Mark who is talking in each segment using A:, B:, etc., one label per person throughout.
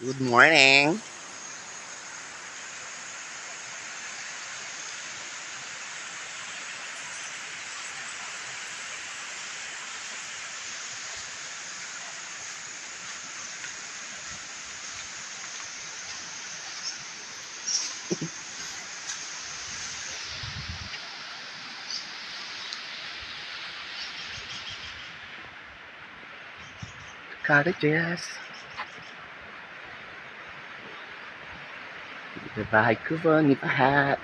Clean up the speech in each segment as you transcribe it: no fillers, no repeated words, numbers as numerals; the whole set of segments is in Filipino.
A: Good morning. Cottages. Bahay kubo ni Pahat.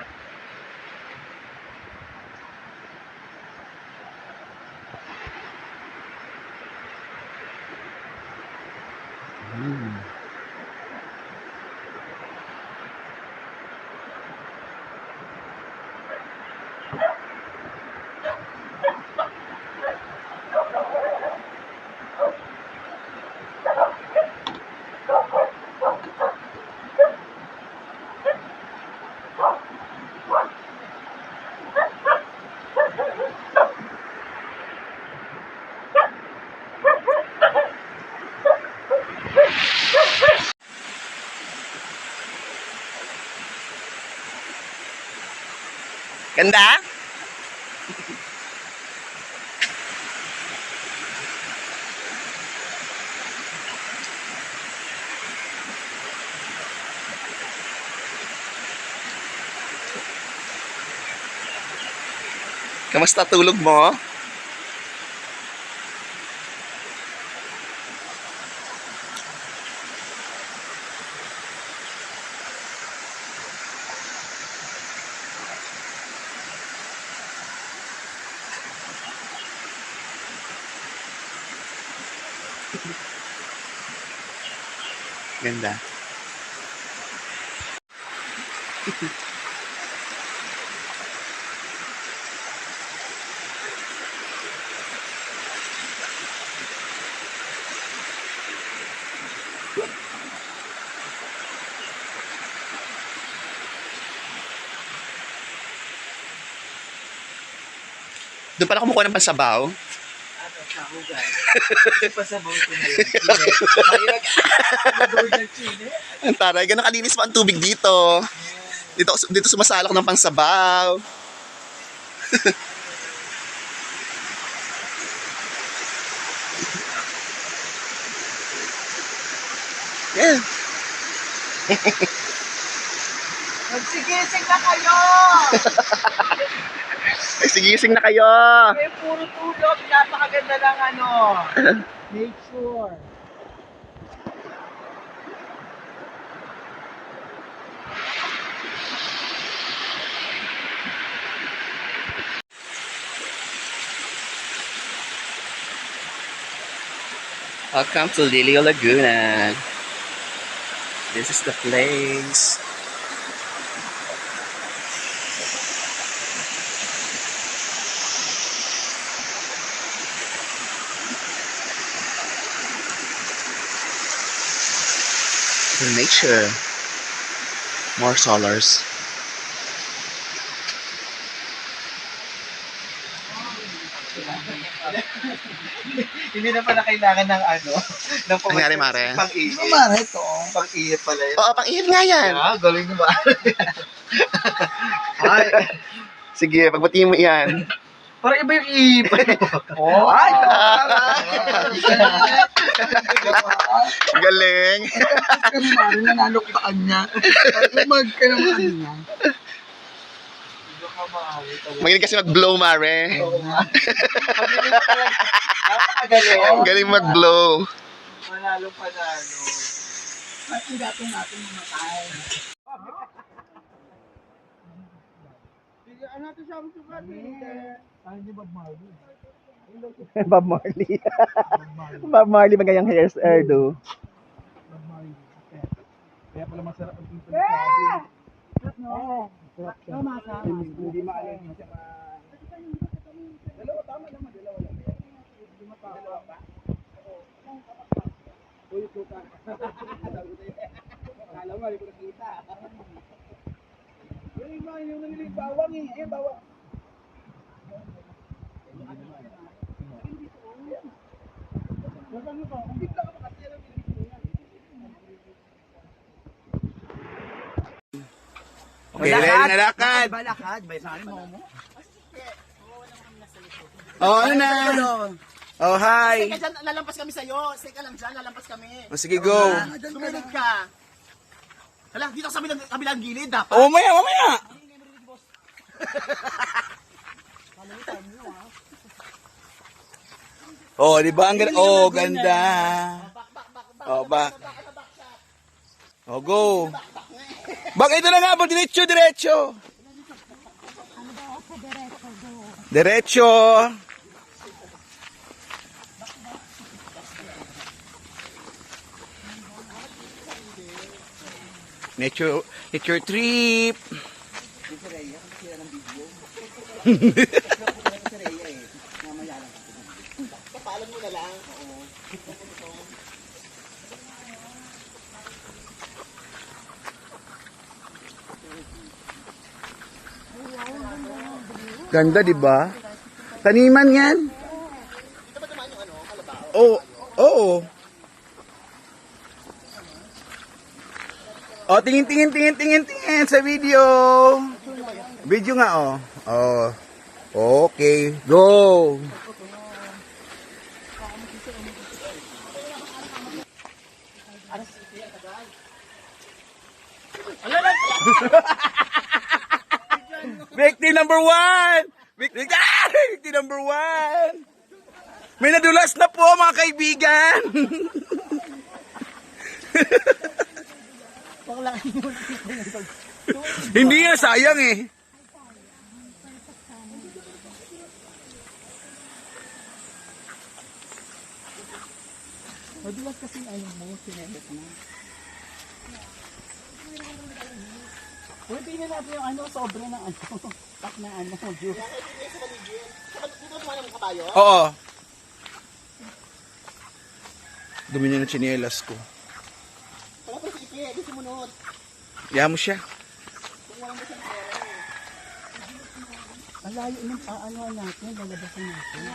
A: Ganda? Kamusta tulog mo? Ganda. Doon pala kumukuha ng pansabaw.
B: Pasabaw ko na yun.
A: Ang taray, ganun kalinis pa ang tubig dito. Dito sumasalak ng pangsabaw. Yeah.
B: Magsigising na kayo!
A: Ay, sigising na kayo.
B: May puro tulog. Napakaganda ng nature.
A: Welcome to Lilio Laguna. This is the place. The nature. More solars.
B: Hindi na pala kailangan ng ng
A: Nangyari, Mare?
B: pang-ihip.
C: Mare, ito.
B: Pang-ihip pala yun.
A: Oo, pang-ihip nga yan.
B: Yeah, galing mo ba? Ay,
A: Sige, pagbatiin mo yan.
B: parang iba yung ihip.
C: Oh,
B: Ay!
A: Galing.
C: kami Mare, nanalo ka kanya. Lumag ka ng kanya.
A: Magaling kasi mag-blow, Mare.
B: Napakagaling.
A: Galing mag-blow.
B: Manalong panalo.
C: At ang gatong natin mamatay.
B: Ano natin siya ang sukat?
C: Tayo ni Bob Marley.
A: Bob Marley. Bob Marley magayang hairdo.
C: Bob Marley. Kaya pala masarap ang pinto sa atin. Oo. Tama ka. Hindi maalam siya ma... Dalawa, tama naman. Dalawa lang. Hindi mapapa. Uy, suka. Akala mo, hindi ko nakita. Yung mga yung nanilig bawang eh. Ayun, bawang. Nasaan mo to? Ang bigla ka makasira ng pinigil yan. Kailan na lakad?
B: Balakad, ba sa mo mo?
C: Oh, ano na? Oh, hi.
A: Teka dyan, lalampas kami sa'yo. Teka lang dyan, lalampas kami.
C: Oh, sige, go.
A: Sumunod ka. Hala, dito sa kabilang gilid, dapat.
C: Oh, mamaya. Oh, di ba? Ang ganda. Oh, ganda. Oh, back. Oh, go. Back, ito na nga po. Diretso, diretso. Diretso. Nature trip.
A: Papaalam mo na lang.
C: Ganda, di ba? Taniman yan. Oo. Oo. Oh, tingin sa video. Video nga, oh. Oh. Okay, go. Victim number 1! Victim number 1! May nadulas na po mga kaibigan! Hindi na, sayang eh.
B: Madulas kasi ano mo, sinelas mo. Pwede na natin yung ano, sobra ng ano, pack na ano, juice.
A: Dito naman ang kabayo.
C: Oo. Dumi na ng tsinelas ko.
A: Wala pa si Ike, di sumunod.
C: Kaya mo siya.
B: Ang layo ng ano natin, lalabasan natin.